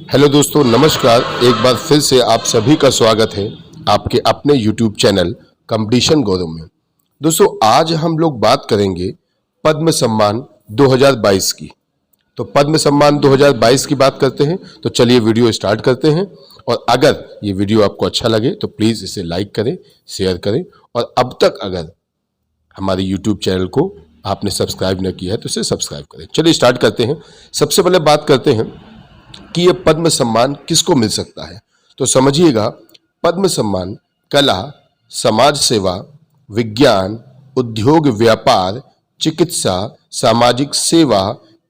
Hello दोस्तों, नमस्कार। एक बार फिर से आप सभी का स्वागत है आपके अपने यूट्यूब चैनल कंपटीशन गौरव में। दोस्तों, आज हम लोग बात करेंगे पद्म सम्मान 2022 की। तो पद्म सम्मान 2022 की बात करते हैं, तो चलिए वीडियो स्टार्ट करते हैं। और अगर ये वीडियो आपको अच्छा लगे तो प्लीज़ इसे लाइक करें, शेयर करें, और अब तक अगर हमारे यूट्यूब चैनल को आपने सब्सक्राइब न किया है तो इसे सब्सक्राइब करें। चलिए स्टार्ट करते हैं। सबसे पहले बात करते हैं कि ये पद्म सम्मान किसको मिल सकता है। तो समझिएगा, पद्म सम्मान कला, समाज सेवा, विज्ञान, उद्योग, व्यापार, चिकित्सा, सामाजिक सेवा,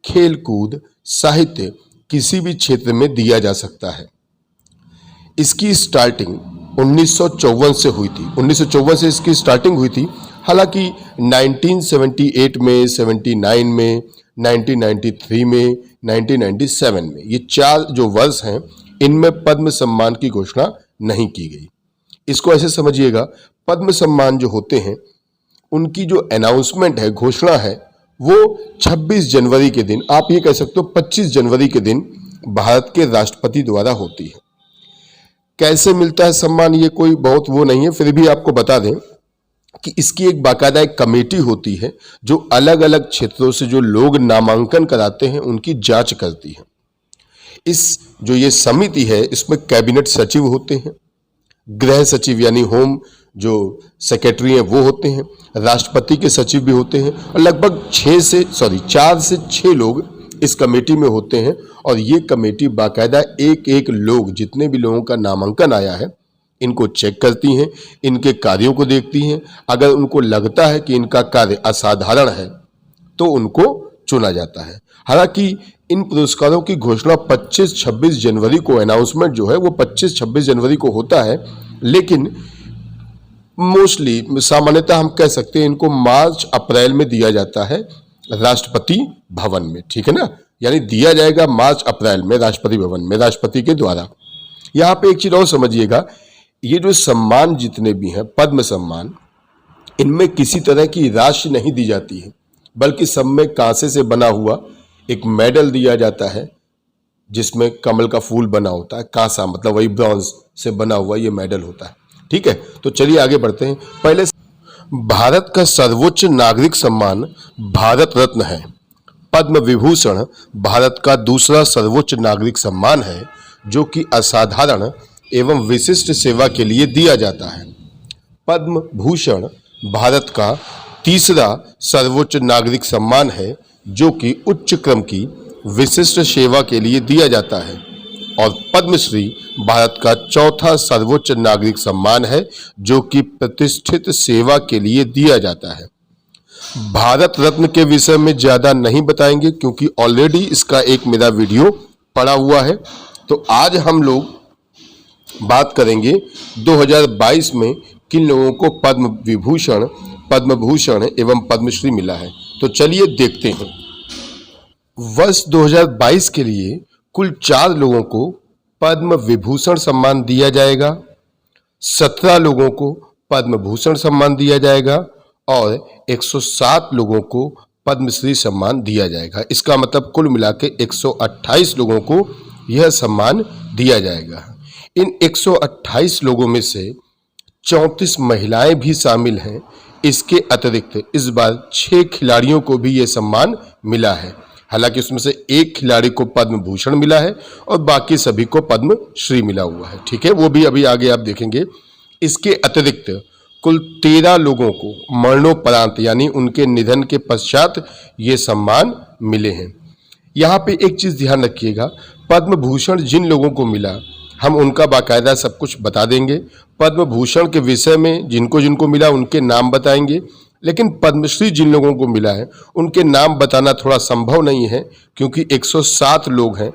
खेलकूद, साहित्य, किसी भी क्षेत्र में दिया जा सकता है। इसकी स्टार्टिंग 1954 से हुई थी। 1954 से इसकी स्टार्टिंग हुई थी। हालांकि 1978 में, 79 में, 1993 में, 1997 में, ये 4 जो वर्ष हैं, इनमें पद्म सम्मान की घोषणा नहीं की गई। इसको ऐसे समझिएगा, पद्म सम्मान जो होते हैं उनकी जो अनाउंसमेंट है, घोषणा है, वो 26 जनवरी के दिन, आप ये कह सकते हो 25 जनवरी के दिन भारत के राष्ट्रपति द्वारा होती है। कैसे मिलता है सम्मान, ये कोई बहुत वो नहीं है, फिर भी आपको बता दें कि इसकी एक बाकायदा एक कमेटी होती है जो अलग अलग क्षेत्रों से जो लोग नामांकन कराते हैं उनकी जांच करती है। इस जो ये समिति है, इसमें कैबिनेट सचिव होते हैं, गृह सचिव यानी होम जो सेक्रेटरी हैं वो होते हैं, राष्ट्रपति के सचिव भी होते हैं, और लगभग 4 से 6 लोग इस कमेटी में होते हैं। और ये कमेटी बाकायदा एक एक लोग, जितने भी लोगों का नामांकन आया है, इनको चेक करती हैं, इनके कार्यों को देखती हैं। अगर उनको लगता है कि इनका कार्य असाधारण है तो उनको चुना जाता है। हालांकि इन पुरस्कारों की घोषणा 25-26 जनवरी को, अनाउंसमेंट जो है वो 25-26 जनवरी को होता है, लेकिन मोस्टली सामान्यतः हम कह सकते हैं इनको मार्च-अप्रैल में दिया जाता है राष्ट्रपति भवन में, ठीक है ना। यानी दिया जाएगा मार्च-अप्रैल में राष्ट्रपति भवन में, राष्ट्रपति के द्वारा। यहाँ पे एक चीज और समझिएगा, ये जो सम्मान जितने भी हैं पद्म सम्मान, इनमें किसी तरह की राशि नहीं दी जाती है, बल्कि सब में कांसे से बना हुआ एक मेडल दिया जाता है जिसमें कमल का फूल बना होता है। कांसा मतलब वही ब्रॉन्ज से बना हुआ ये मेडल होता है, ठीक है। तो चलिए आगे बढ़ते हैं। पहले, भारत का सर्वोच्च नागरिक सम्मान भारत रत्न है। पद्म विभूषण भारत का दूसरा सर्वोच्च नागरिक सम्मान है जो कि असाधारण एवं विशिष्ट सेवा के लिए दिया जाता है। पद्म भूषण भारत का तीसरा सर्वोच्च नागरिक सम्मान है जो कि उच्च क्रम की विशिष्ट सेवा के लिए दिया जाता है। और पद्मश्री भारत का चौथा सर्वोच्च नागरिक सम्मान है जो कि प्रतिष्ठित सेवा के लिए दिया जाता है। भारत रत्न के विषय में ज़्यादा नहीं बताएंगे क्योंकि ऑलरेडी इसका एक मेरा वीडियो पड़ा हुआ है। तो आज हम लोग बात करेंगे 2022 में किन लोगों को पद्म विभूषण, पद्म भूषण एवं पद्मश्री मिला है। तो चलिए देखते हैं। वर्ष 2022 के लिए कुल 4 लोगों को पद्म विभूषण सम्मान दिया जाएगा, 17 लोगों को पद्म भूषण सम्मान दिया जाएगा और 107 लोगों को पद्मश्री सम्मान दिया जाएगा। इसका मतलब कुल मिला के 128 लोगों को यह सम्मान दिया जाएगा। इन 128 लोगों में से 34 महिलाएं भी शामिल हैं। इसके अतिरिक्त इस बार 6 खिलाड़ियों को भी ये सम्मान मिला है। हालांकि उसमें से एक खिलाड़ी को पद्म भूषण मिला है और बाकी सभी को पद्मश्री मिला हुआ है, ठीक है। वो भी अभी आगे आप देखेंगे। इसके अतिरिक्त कुल 13 लोगों को मरणोपरांत यानी उनके निधन के पश्चात ये सम्मान मिले हैं। यहाँ पे एक चीज़ ध्यान रखिएगा, पद्म भूषण जिन लोगों को मिला हम उनका बाकायदा सब कुछ बता देंगे। पद्म भूषण के विषय में जिनको जिनको मिला उनके नाम बताएंगे, लेकिन पद्मश्री जिन लोगों को मिला है उनके नाम बताना थोड़ा संभव नहीं है क्योंकि 107 लोग हैं।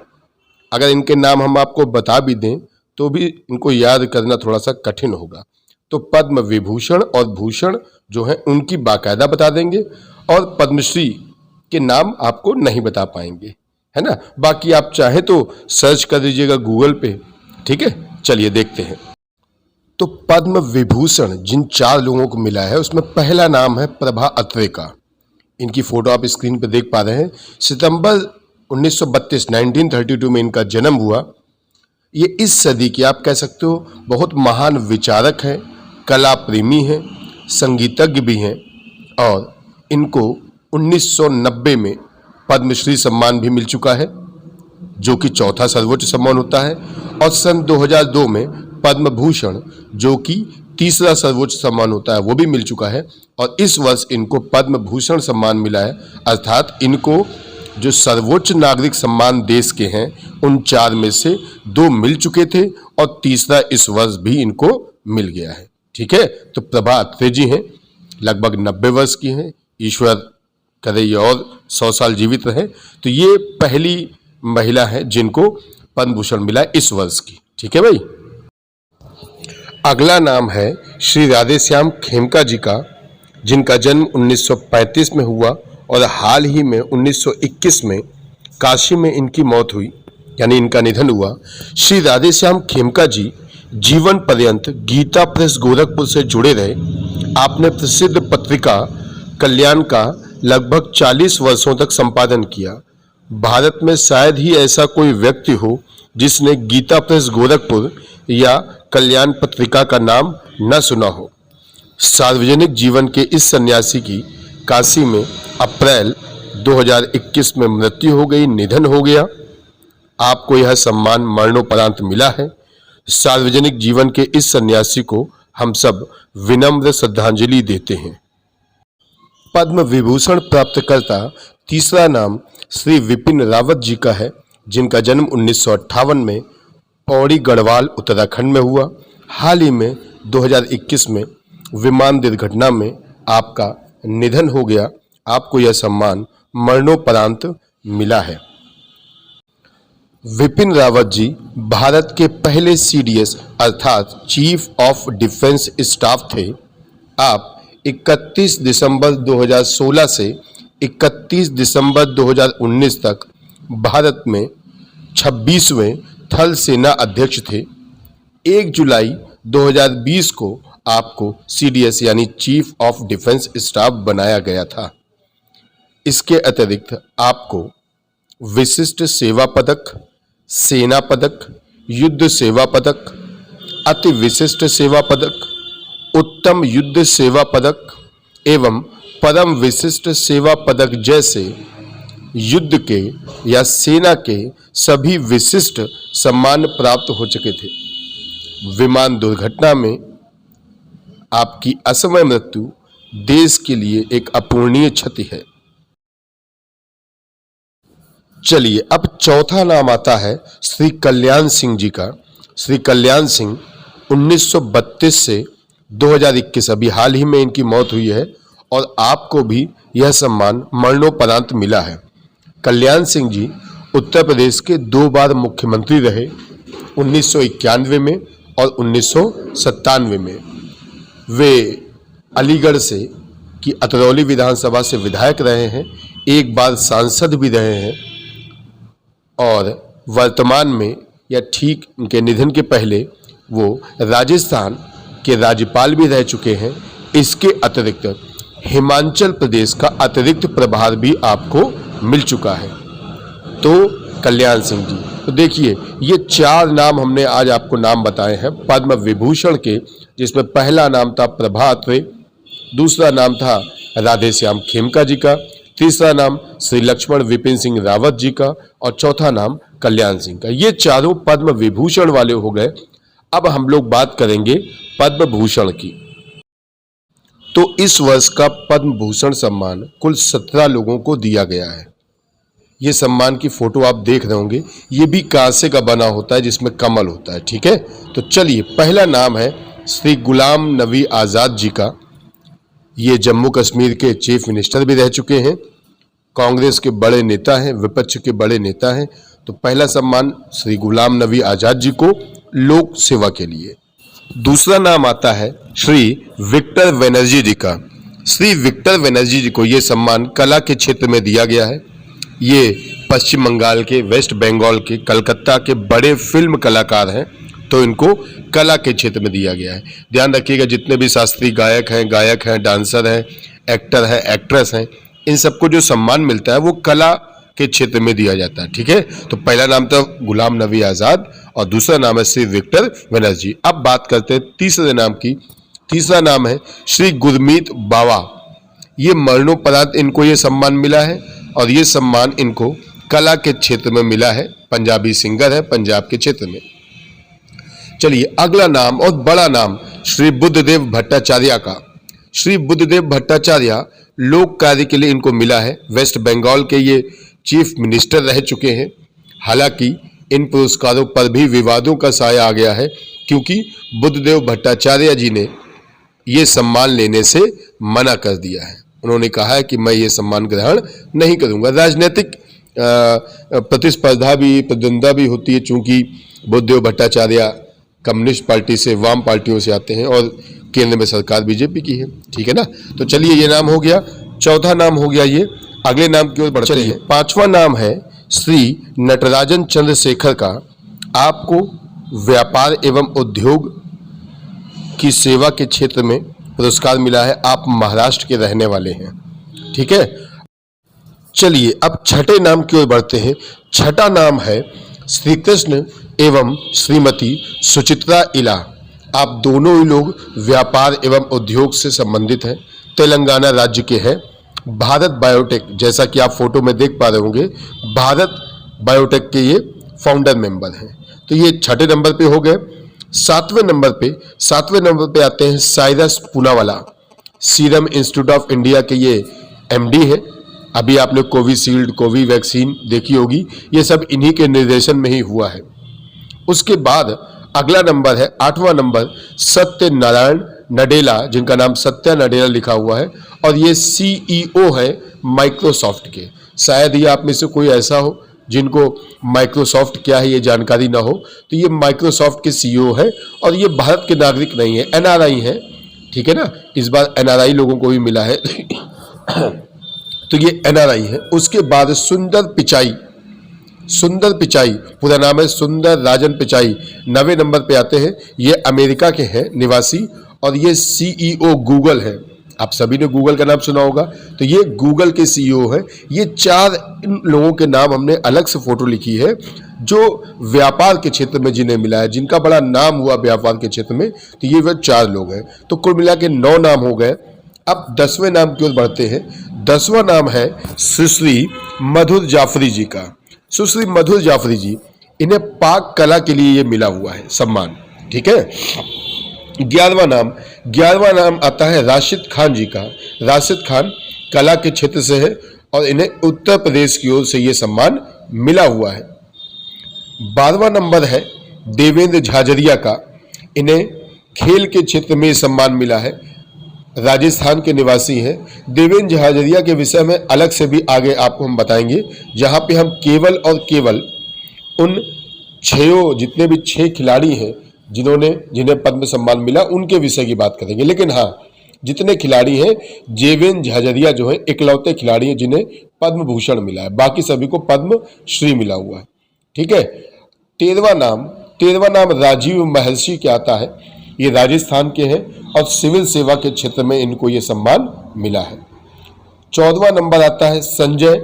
अगर इनके नाम हम आपको बता भी दें तो भी इनको याद करना थोड़ा सा कठिन होगा। तो पद्म विभूषण और भूषण जो हैं उनकी बाकायदा बता देंगे और पद्मश्री के नाम आपको नहीं बता पाएंगे, है ना। बाकी आप चाहें तो सर्च कर दीजिएगा गूगल पे, ठीक है। चलिए देखते हैं। तो पद्म विभूषण जिन 4 लोगों को मिला है उसमें पहला नाम है प्रभा अत्रे का। इनकी फोटो आप स्क्रीन पर देख पा रहे हैं। सितंबर 1932 में इनका जन्म हुआ ये इस सदी के आप कह सकते हो बहुत महान विचारक हैं, कला प्रेमी हैं, संगीतज्ञ भी हैं और इनको 1990 में पद्मश्री सम्मान भी मिल चुका है जो कि चौथा सर्वोच्च सम्मान होता है, और सन 2002 में पद्म भूषण जो कि तीसरा सर्वोच्च सम्मान होता है वो भी मिल चुका है। और इस वर्ष इनको पद्म भूषण सम्मान मिला है, अर्थात इनको जो सर्वोच्च नागरिक सम्मान देश के हैं उन 4 में से 2 मिल चुके थे और तीसरा इस वर्ष भी इनको मिल गया है। ठीक है, तो प्रभा अत्रे जी हैं, लगभग 90 वर्ष की हैं, ईश्वर करे ये और 100 साल जीवित रहे। तो ये पहली महिला है जिनको पद्म भूषण मिला इस वर्ष की। ठीक है भाई। अगला नाम है श्री राधेश्याम खेमका जी का, जिनका जन्म 1935 में हुआ और हाल ही में 1921 में काशी में इनकी मौत हुई, यानी इनका निधन हुआ। श्री राधेश्याम खेमका जी जीवन पर्यंत गीता प्रेस गोरखपुर से जुड़े रहे। आपने प्रसिद्ध पत्रिका कल्याण का लगभग 40 वर्षों तक संपादन किया। भारत में शायद ही ऐसा कोई व्यक्ति हो जिसने गीता प्रेस गोरखपुर या कल्याण पत्रिका का नाम न सुना हो। सार्वजनिक जीवन के इस सन्यासी की काशी में अप्रैल 2021 में मृत्यु हो गई, निधन हो गया। आपको यह सम्मान मरणोपरांत मिला है। सार्वजनिक जीवन के इस सन्यासी को हम सब विनम्र श्रद्धांजलि देते हैं। पद्म विभूषण प्राप्तकर्ता तीसरा नाम श्री विपिन रावत जी का है, जिनका जन्म 1958 में पौड़ी गढ़वाल उत्तराखंड में हुआ। हाल ही में 2021 में विमान दुर्घटना में आपका निधन हो गया। आपको यह सम्मान मरणोपरांत मिला है। विपिन रावत जी भारत के पहले सीडीएस अर्थात चीफ ऑफ डिफेंस स्टाफ थे। आप 31 दिसंबर 2016 से 31 दिसंबर 2019 तक भारत में 26वें थल सेना अध्यक्ष थे। 1 जुलाई 2020 को आपको सीडीएस यानी चीफ ऑफ डिफेंस स्टाफ बनाया गया था। इसके अतिरिक्त आपको विशिष्ट सेवा पदक, सेना पदक, युद्ध सेवा पदक, अति विशिष्ट सेवा पदक, उत्तम युद्ध सेवा पदक एवं परम विशिष्ट सेवा पदक जैसे युद्ध के या सेना के सभी विशिष्ट सम्मान प्राप्त हो चुके थे। विमान दुर्घटना में आपकी असमय मृत्यु देश के लिए एक अपूरणीय क्षति है। चलिए अब चौथा नाम आता है श्री कल्याण सिंह जी का। श्री कल्याण सिंह 1932 से 2021 अभी हाल ही में इनकी मौत हुई है और आपको भी यह सम्मान मरणोपरांत मिला है। कल्याण सिंह जी उत्तर प्रदेश के 2 बार मुख्यमंत्री रहे, 1991 में और 1997 में। वे अलीगढ़ से की अतरौली विधानसभा से विधायक रहे हैं, 1 बार सांसद भी रहे हैं और वर्तमान में या ठीक उनके निधन के पहले वो राजस्थान के राज्यपाल भी रह चुके हैं। इसके अतिरिक्त हिमाचल प्रदेश का अतिरिक्त प्रभार भी आपको मिल चुका है। तो कल्याण सिंह जी, तो देखिए ये 4 नाम हमने आज आपको नाम बताए हैं पद्म विभूषण के, जिसमें पहला नाम था प्रभा अत्रे, दूसरा नाम था राधेश्याम खेमका जी का, तीसरा नाम श्री लक्ष्मण विपिन सिंह रावत जी का और चौथा नाम कल्याण सिंह का। ये चारों पद्म विभूषण वाले हो गए। अब हम लोग बात करेंगे पद्म भूषण की। तो इस वर्ष का पद्म भूषण सम्मान कुल 17 लोगों को दिया गया है। ये सम्मान की फोटो आप देख रहे होंगे, ये भी कांसे का बना होता है जिसमें कमल होता है। ठीक है, तो चलिए पहला नाम है श्री गुलाम नबी आज़ाद जी का। ये जम्मू कश्मीर के चीफ मिनिस्टर भी रह चुके हैं, कांग्रेस के बड़े नेता हैं, विपक्ष के बड़े नेता हैं। तो पहला सम्मान श्री गुलाम नबी आज़ाद जी को लोक सेवा के लिए। दूसरा नाम आता है श्री विक्टर बनर्जी जी का। श्री विक्टर बनर्जी जी को ये सम्मान कला के क्षेत्र में दिया गया है। ये पश्चिम बंगाल के, वेस्ट बंगाल के, कलकत्ता के बड़े फिल्म कलाकार हैं, तो इनको कला के क्षेत्र में दिया गया है। ध्यान रखिएगा जितने भी शास्त्रीय गायक हैं, डांसर हैं, एक्टर हैं, एक्ट्रेस हैं, इन सबको जो सम्मान मिलता है वो कला के क्षेत्र में दिया जाता है। ठीक है, तो पहला नाम था गुलाम नबी आजाद और दूसरा नाम है श्री विक्टर बनर्जी। अब बात करते हैं तीसरे नाम की। तीसरा नाम है श्री गुरमीत बावा। ये मरणोपरांत इनको ये सम्मान मिला है और ये सम्मान इनको कला के क्षेत्र में मिला है। पंजाबी सिंगर है पंजाब के क्षेत्र में। चलिए अगला नाम और बड़ा नाम श्री बुद्धदेव भट्टाचार्य का। श्री बुद्धदेव भट्टाचार्य लोक कार्य के लिए इनको मिला है। वेस्ट बंगाल के ये चीफ मिनिस्टर रह चुके हैं। हालांकि इन पुरस्कारों पर भी विवादों का साया आ गया है, क्योंकि बुद्धदेव भट्टाचार्य जी ने ये सम्मान लेने से मना कर दिया है। उन्होंने कहा है कि मैं ये सम्मान ग्रहण नहीं करूंगा। राजनीतिक प्रतिस्पर्धा भी, प्रतिद्वंदा भी होती है, चूंकि बुद्धदेव भट्टाचार्य कम्युनिस्ट पार्टी से, वाम पार्टियों से आते हैं और केंद्र में सरकार बीजेपी की है। ठीक है ना, तो चलिए ये नाम हो गया। चौथा नाम हो गया ये। अगले नाम की ओर बढ़ते हैं। पांचवा नाम है श्री नटराजन चंद्रशेखर का। आपको व्यापार एवं उद्योग की सेवा के क्षेत्र में पुरस्कार मिला है। आप महाराष्ट्र के रहने वाले हैं। ठीक है, चलिए अब छठे नाम की ओर बढ़ते हैं। छठा नाम है श्री कृष्ण एवं श्रीमती सुचित्रा इला। आप दोनों ही लोग व्यापार एवं उद्योग से संबंधित हैं। तेलंगाना राज्य के हैं। भारत बायोटेक, जैसा कि आप फोटो में देख पा रहे होंगे, भारत बायोटेक के ये फाउंडर मेंबर हैं। तो ये छठे नंबर पे हो गए। सातवें नंबर पे आते हैं Cyrus Poonawalla. Serum institute of India के ये एमडी है। अभी आपने कोविशील्ड, कोवी वैक्सीन देखी होगी, ये सब इन्हीं के निर्देशन में ही हुआ है। उसके बाद अगला नंबर है, आठवां नंबर, सत्यनारायण नडेला, जिनका नाम सत्या नडेला लिखा हुआ है और ये सीईओ है माइक्रोसॉफ्ट के। शायद ये आप में से कोई ऐसा हो जिनको माइक्रोसॉफ्ट क्या है ये जानकारी ना हो, तो ये माइक्रोसॉफ्ट के सीईओ है और ये भारत के नागरिक नहीं है, एनआरआई है। ठीक है ना, इस बार एनआरआई लोगों को भी मिला है तो ये एनआरआई है। उसके बाद सुंदर पिचाई, पूरा नाम है सुंदर राजन पिचाई, 9वें नंबर पे आते हैं। ये अमेरिका के हैं निवासी और ये सीईओ गूगल है। आप सभी ने गूगल का नाम सुना होगा, तो ये गूगल के सीईओ है। ये चार इन लोगों के नाम हमने अलग से फोटो लिखी है जो व्यापार के क्षेत्र में जिन्हें मिला है, जिनका बड़ा नाम हुआ व्यापार के क्षेत्र में, तो ये वह चार लोग हैं। तो कुल मिला के 9 नाम हो गए। अब 10वें नाम की ओर बढ़ते हैं। 10वां नाम है सुश्री मधुर जाफरी जी का। सुश्री मधुर जाफरी जी, इन्हें पाक कला के लिए ये मिला हुआ है सम्मान। ठीक है, 11वां नाम आता है राशिद खान जी का। राशिद खान कला के क्षेत्र से है और इन्हें उत्तर प्रदेश की ओर से ये सम्मान मिला हुआ है। 12वां नंबर है देवेंद्र झाझरिया का। इन्हें खेल के क्षेत्र में ये सम्मान मिला है। राजस्थान के निवासी हैं। देवेंद्र झाझरिया के विषय में अलग से भी आगे आपको हम बताएंगे, जहां पे हम केवल और केवल उन जितने भी 6 खिलाड़ी हैं जिन्हें पद्म सम्मान मिला, उनके विषय की बात करेंगे। लेकिन हाँ, जितने खिलाड़ी हैं, देवेंद्र झाझरिया जो है इकलौते खिलाड़ी हैं जिन्हें पद्म भूषण मिला है, बाकी सभी को पद्म श्री मिला हुआ है। ठीक है, 13वां नाम राजीव महर्षि के आता है। ये राजस्थान के हैं और सिविल सेवा के क्षेत्र में इनको ये सम्मान मिला है। 14वां नंबर आता है संजय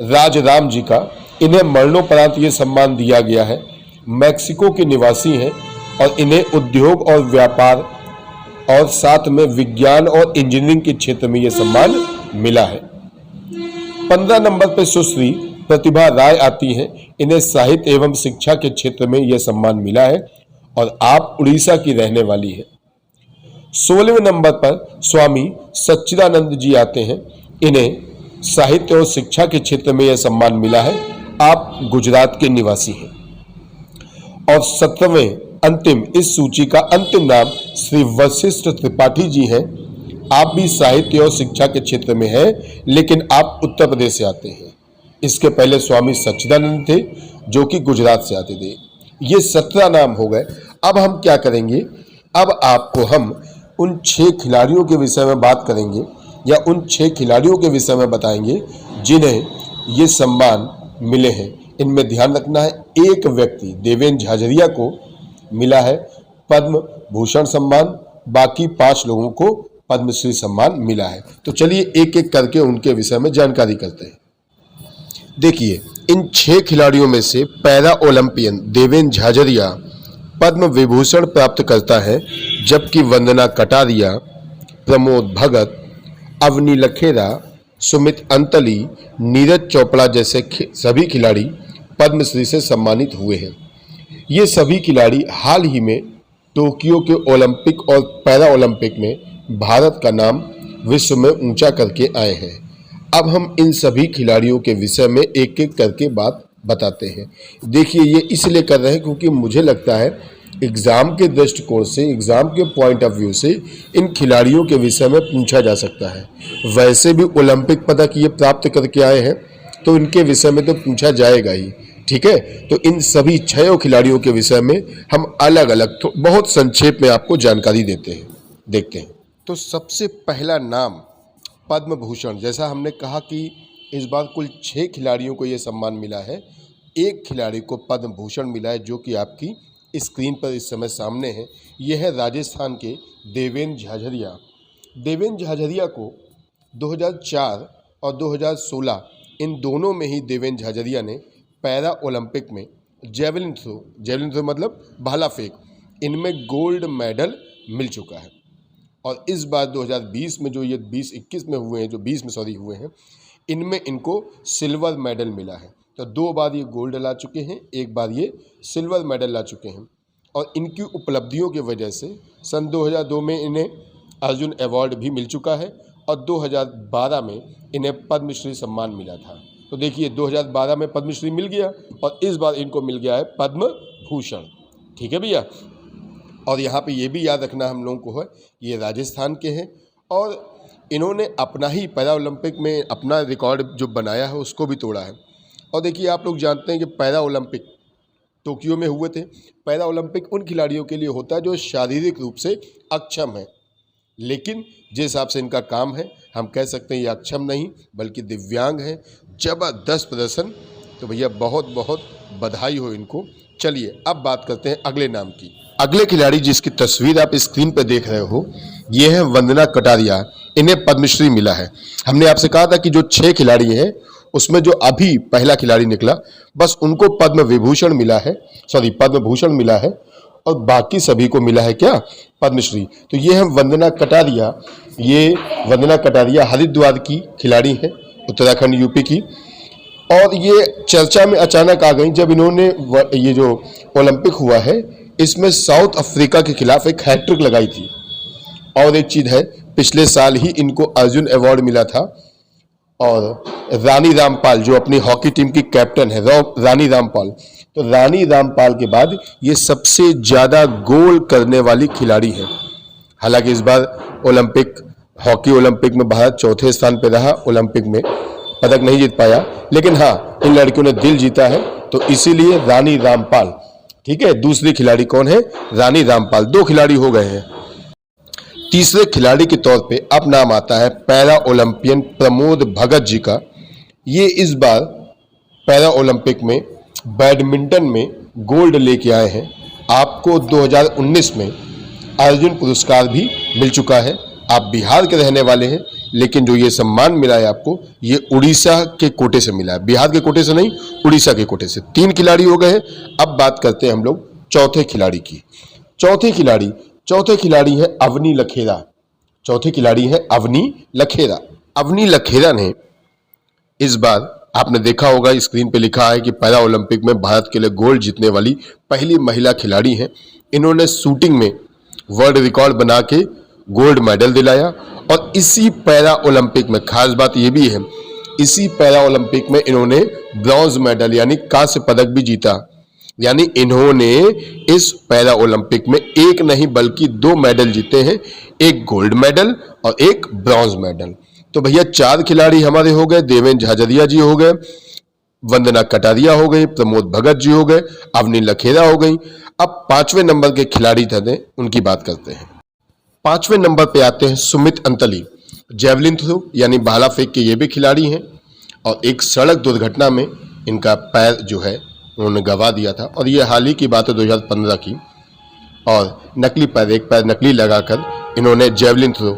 राजराम जी का। इन्हें मरणोपरांत ये सम्मान दिया गया है। मैक्सिको के निवासी हैं और इन्हें उद्योग और व्यापार और साथ में विज्ञान और इंजीनियरिंग के क्षेत्र में ये सम्मान मिला है। 15 नंबर पर सुश्री प्रतिभा राय आती हैं। इन्हें साहित्य एवं शिक्षा के क्षेत्र में यह सम्मान मिला है और आप उड़ीसा की रहने वाली है। 16वें नंबर पर स्वामी सच्चिदानंद जी आते हैं। इन्हें साहित्य और शिक्षा के क्षेत्र में यह सम्मान मिला है। आप गुजरात के निवासी हैं। और 17वें अंतिम, इस सूची का अंतिम नाम श्री वशिष्ठ त्रिपाठी जी हैं। आप भी साहित्य और शिक्षा के क्षेत्र में हैं, लेकिन आप उत्तर प्रदेश से आते हैं। इसके पहले स्वामी सच्चिदानंद थे जो कि गुजरात से आते थे। ये 17 नाम हो गए। अब हम क्या करेंगे, अब आपको हम उन 6 खिलाड़ियों के विषय में बात करेंगे या उन 6 खिलाड़ियों के विषय में बताएंगे जिन्हें ये सम्मान मिले हैं। इनमें ध्यान रखना है, एक व्यक्ति देवेंद्र झाझरिया को मिला है पद्म भूषण सम्मान, बाकी 5 लोगों को पद्मश्री सम्मान मिला है। तो चलिए एक एक करके उनके विषय में जानकारी करते हैं। देखिए, इन 6 खिलाड़ियों में से पैरा ओलंपियन देवेंद्र झाझरिया पद्म विभूषण प्राप्त करता है, जबकि वंदना कटारिया, प्रमोद भगत, अवनी लखेरा, सुमित अंतली, नीरज चोपड़ा जैसे सभी खिलाड़ी पद्मश्री से सम्मानित हुए हैं। ये सभी खिलाड़ी हाल ही में टोक्यो के ओलंपिक और पैरा ओलंपिक में भारत का नाम विश्व में ऊंचा करके आए हैं। अब हम इन सभी खिलाड़ियों के विषय में एक एक करके बात बताते हैं। देखिए, ये इसलिए कर रहे हैं क्योंकि मुझे लगता है एग्ज़ाम के दृष्टिकोण से, एग्ज़ाम के पॉइंट ऑफ व्यू से इन खिलाड़ियों के विषय में पूछा जा सकता है। वैसे भी ओलंपिक पदक ये प्राप्त करके आए हैं तो इनके विषय में तो पूछा जाएगा ही। ठीक है, तो इन सभी 6 खिलाड़ियों के विषय में हम अलग अलग तो बहुत संक्षेप में आपको जानकारी देते हैं, देखते हैं। तो सबसे पहला नाम पद्म भूषण। जैसा हमने कहा कि इस बार कुल 6 खिलाड़ियों को ये सम्मान मिला है, एक खिलाड़ी को पद्म भूषण मिला है जो कि आपकी स्क्रीन पर इस समय सामने है। यह है राजस्थान के देवेंद्र झाझरिया। देवेंद्र झाझरिया को 2004 और 2016 इन दोनों में ही देवेंद्र झाझरिया ने पैरा ओलंपिक में जेवलिन थ्रो मतलब भाला फेंक, इनमें गोल्ड मेडल मिल चुका है। और इस बार 2020 में जो ये 2021 में हुए हैं, जो 20 में सॉरी हुए हैं, इनमें इनको सिल्वर मेडल मिला है। तो 2 बार ये गोल्ड ला चुके हैं, एक बार ये सिल्वर मेडल ला चुके हैं। और इनकी उपलब्धियों की वजह से सन 2002 में इन्हें अर्जुन अवार्ड भी मिल चुका है और 2012 में इन्हें पद्मश्री सम्मान मिला था। तो देखिए, 2012 में पद्मश्री मिल गया और इस बार इनको मिल गया है पद्म भूषण। ठीक है भैया। और यहाँ पे ये भी याद रखना हम लोगों को है, ये राजस्थान के हैं और इन्होंने अपना ही पैरा ओलंपिक में अपना रिकॉर्ड जो बनाया है उसको भी तोड़ा है। और देखिए, आप लोग जानते हैं कि पैरा ओलंपिक टोक्यो में हुए थे। पैरा ओलंपिक उन खिलाड़ियों के लिए होता है जो शारीरिक रूप से अक्षम है, लेकिन जिस हिसाब से इनका काम है हम कह सकते हैं ये अक्षम नहीं बल्कि दिव्यांग हैं। जबरदस्त प्रदर्शन, तो भैया बहुत बहुत बधाई हो इनको। चलिए अब बात करते हैं अगले नाम की। अगले खिलाड़ी जिसकी तस्वीर आप स्क्रीन पर देख रहे हो, ये है वंदना कटारिया। इन्हें पद्मश्री मिला है। हमने आपसे कहा था कि जो 6 खिलाड़ी हैं उसमें जो अभी पहला खिलाड़ी निकला, बस उनको पद्म विभूषण मिला है, सॉरी पद्म भूषण मिला है और बाकी सभी को मिला है क्या, पद्मश्री। तो ये है वंदना कटारिया। ये वंदना कटारिया हरिद्वार की खिलाड़ी है, उत्तराखंड यूपी की। और ये चर्चा में अचानक आ गई जब इन्होंने ये जो ओलंपिक हुआ है इसमें साउथ अफ्रीका के खिलाफ एक हैट्रिक लगाई थी। और एक चीज़ है, पिछले साल ही इनको अर्जुन अवार्ड मिला था और रानी रामपाल जो अपनी हॉकी टीम की कैप्टन है, रानी रामपाल, तो रानी रामपाल के बाद ये सबसे ज़्यादा गोल करने वाली खिलाड़ी है। हालांकि इस बार हॉकी ओलंपिक में भारत 4थे स्थान पर रहा, ओलंपिक में पदक नहीं जीत पाया, लेकिन हाँ इन लड़कियों ने दिल जीता है, तो इसीलिए रानी रामपाल। ठीक है, दूसरी खिलाड़ी कौन है, रानी रामपाल। 2 खिलाड़ी हो गए हैं। तीसरे खिलाड़ी के तौर पे अब नाम आता है पैरा ओलंपियन प्रमोद भगत जी का। ये इस बार पैरा ओलंपिक में बैडमिंटन में गोल्ड लेके आए हैं। आपको 2019 में अर्जुन पुरस्कार भी मिल चुका है। आप बिहार के रहने वाले हैं, लेकिन जो ये सम्मान मिला है आपको, ये उड़ीसा के कोटे से मिला है, बिहार के कोटे से नहीं, उड़ीसा के कोटे से। 3 खिलाड़ी हो गए हैं। अब बात करते हैं हम लोग चौथे खिलाड़ी की। चौथे खिलाड़ी है अवनी लखेरा। चौथे खिलाड़ी है अवनी लखेरा। अवनी लखेरा ने इस बार, आपने देखा होगा स्क्रीन पे लिखा है कि पैरा ओलंपिक में भारत के लिए गोल्ड जीतने वाली पहली महिला खिलाड़ी हैं। इन्होंने शूटिंग में वर्ल्ड रिकॉर्ड बना के गोल्ड मेडल दिलाया और इसी पैरा ओलंपिक में खास बात ये भी है, इसी पैरा ओलंपिक में इन्होंने ब्रॉन्ज मेडल यानी कांस्य पदक भी जीता। यानी इन्होंने इस पैरा ओलंपिक में एक नहीं बल्कि 2 मेडल जीते हैं, एक गोल्ड मेडल और एक ब्रॉन्ज मेडल। तो भैया 4 खिलाड़ी हमारे हो गए, देवेंद्र झाझरिया जी हो गए, वंदना कटारिया हो गई, प्रमोद भगत जी हो गए, अवनी लखेरा हो गई। अब 5वें नंबर के खिलाड़ी थे, उनकी बात करते हैं। 5वें नंबर पे आते हैं सुमित अंतली। जेवलिन थ्रो यानी भाला फेंक के ये भी खिलाड़ी हैं और एक सड़क दुर्घटना में इनका पैर जो है उन्होंने गंवा दिया था और ये हाल ही की बात है 2015 की। और नकली पैर, एक पैर नकली लगाकर इन्होंने जेवलिन थ्रो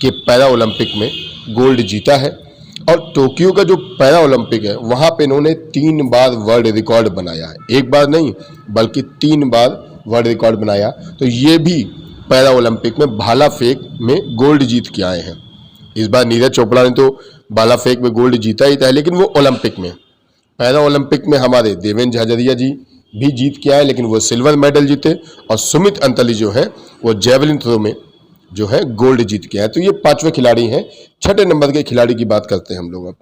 के पैरा ओलंपिक में गोल्ड जीता है। और टोक्यो का जो पैरा ओलंपिक है वहाँ पे इन्होंने 3 बार वर्ल्ड रिकॉर्ड बनाया है, एक बार नहीं बल्कि 3 बार वर्ल्ड रिकॉर्ड बनाया। तो ये भी पैरा ओलंपिक में भाला फेंक में गोल्ड जीत के आए हैं। इस बार नीरज चोपड़ा ने तो भाला फेंक में गोल्ड जीता ही था, लेकिन वो ओलंपिक में, पैरा ओलंपिक में हमारे देवेंद्र झाझरिया जी भी जीत के आए, लेकिन वो सिल्वर मेडल जीते। और सुमित अंतली जो है वो जेवलिन थ्रो में जो है गोल्ड जीत के आए। तो ये 5वें खिलाड़ी हैं। 6ठे नंबर के खिलाड़ी की बात करते हैं हम लोग अब।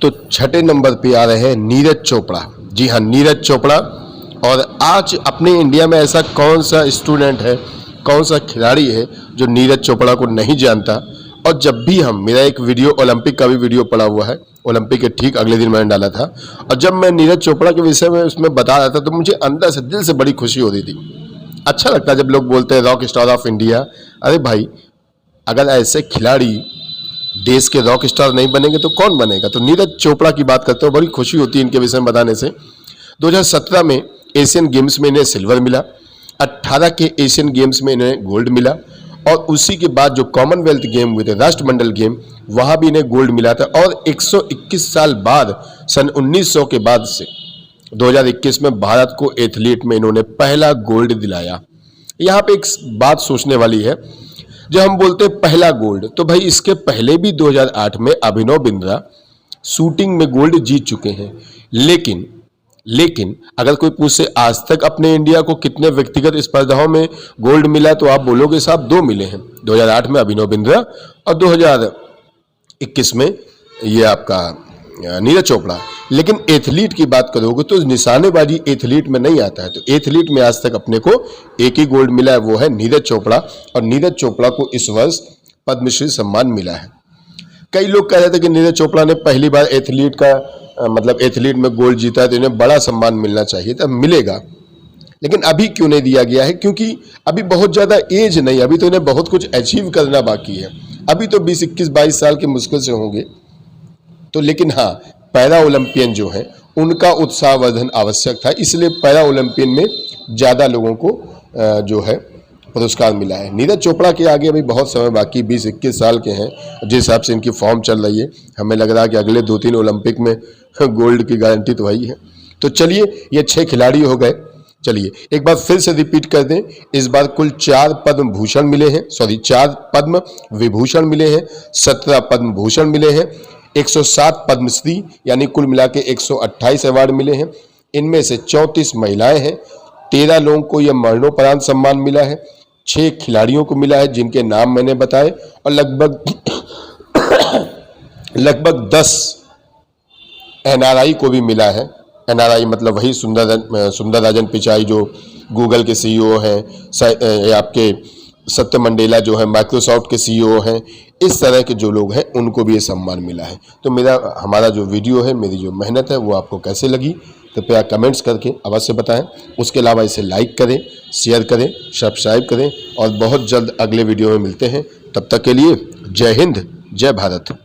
तो 6ठे नंबर पे आ रहे हैं नीरज चोपड़ा। जी हाँ, नीरज चोपड़ा। और आज अपने इंडिया में ऐसा कौन सा स्टूडेंट है, कौन सा खिलाड़ी है जो नीरज चोपड़ा को नहीं जानता। और जब भी मेरा एक वीडियो ओलंपिक का भी वीडियो पड़ा हुआ है, ओलंपिक के ठीक अगले दिन मैंने डाला था, और जब मैं नीरज चोपड़ा के विषय में उसमें बता रहा था तो मुझे अंदर से दिल से बड़ी खुशी हो रही थी। अच्छा लगता है जब लोग बोलते हैं रॉक स्टार ऑफ इंडिया। अरे भाई, अगर ऐसे खिलाड़ी देश के रॉक स्टार नहीं बनेंगे तो कौन बनेगा। तो नीरज चोपड़ा की बात करते हो, बड़ी खुशी होती है इनके विषय में बताने से। 2017 में एशियन गेम्स में इन्हें सिल्वर मिला, 18 के एशियन गेम्स में इन्हें गोल्ड मिला, और उसी के बाद जो कॉमनवेल्थ गेम हुए थे, राष्ट्रमंडल गेम, वहाँ भी इन्हें गोल्ड मिला था। और 121 साल बाद, सन 1900 के बाद से 2021 में भारत को एथलीट में इन्होंने पहला गोल्ड दिलाया। यहाँ पे एक बात सोचने वाली है, जब हम बोलते हैं पहला गोल्ड, तो भाई इसके पहले भी 2008 में अभिनव बिंद्रा शूटिंग में गोल्ड जीत चुके हैं। लेकिन अगर कोई पूछे आज तक अपने इंडिया को कितने व्यक्तिगत स्पर्धाओं में गोल्ड मिला, तो आप बोलोगे साहब 2 मिले हैं, 2008 में अभिनव बिंद्रा और 2021 में ये आपका नीरज चोपड़ा। लेकिन एथलीट की बात करोगे तो निशानेबाजी एथलीट में नहीं आता है। तो एथलीट में आज तक अपने को एक ही गोल्ड मिला है, वो है नीरज चोपड़ा। और नीरज चोपड़ा को इस वर्ष पद्मश्री सम्मान मिला है। कई लोग कह रहे थे कि नीरज चोपड़ा ने पहली बार एथलीट का एथलीट में गोल्ड जीता है तो इन्हें बड़ा सम्मान मिलना चाहिए था, मिलेगा। लेकिन अभी क्यों नहीं दिया गया है? क्योंकि अभी बहुत ज़्यादा एज नहीं, अभी तो इन्हें बहुत कुछ अचीव करना बाकी है। अभी तो 20, 21, 22 साल के मुश्किल से होंगे। तो लेकिन हाँ, पैरा ओलंपियन जो है उनका उत्साहवर्धन आवश्यक था, इसलिए पैरा ओलंपियन में ज़्यादा लोगों को जो है पुरस्कार मिला है। नीरज चोपड़ा के आगे अभी बहुत समय बाकी, 20, 21 साल के हैं। जिस हिसाब से इनकी फॉर्म चल रही है, हमें लग रहा है कि अगले 2-3 ओलंपिक में गोल्ड की गारंटी तो वही है। तो चलिए, ये 6 खिलाड़ी हो गए। चलिए एक बार फिर से रिपीट कर दें, इस बार कुल 4 पद्म भूषण मिले हैं, 4 पद्म विभूषण मिले हैं, 17 पद्म भूषण मिले हैं, 107 पद्मश्री यानी कुल मिला के 128 अवार्ड मिले हैं। इनमें से 34 महिलाएं हैं, 13 लोगों को यह मरणोपरांत सम्मान मिला है, 6 खिलाड़ियों को मिला है जिनके नाम मैंने बताए, और लगभग 10 एनआरआई को भी मिला है। एनआरआई मतलब वही सुंदर राजन पिचाई जो गूगल के सीईओ हैं, आपके सत्य मंडेला जो है माइक्रोसॉफ्ट के सीईओ हैं, इस तरह के जो लोग हैं उनको भी ये सम्मान मिला है। तो हमारा जो वीडियो है, मेरी जो मेहनत है, वो आपको कैसे लगी कृपया कमेंट्स करके अवश्य बताएं। उसके अलावा इसे लाइक करें, शेयर करें, सब्सक्राइब करें, और बहुत जल्द अगले वीडियो में मिलते हैं। तब तक के लिए जय हिंद, जय भारत।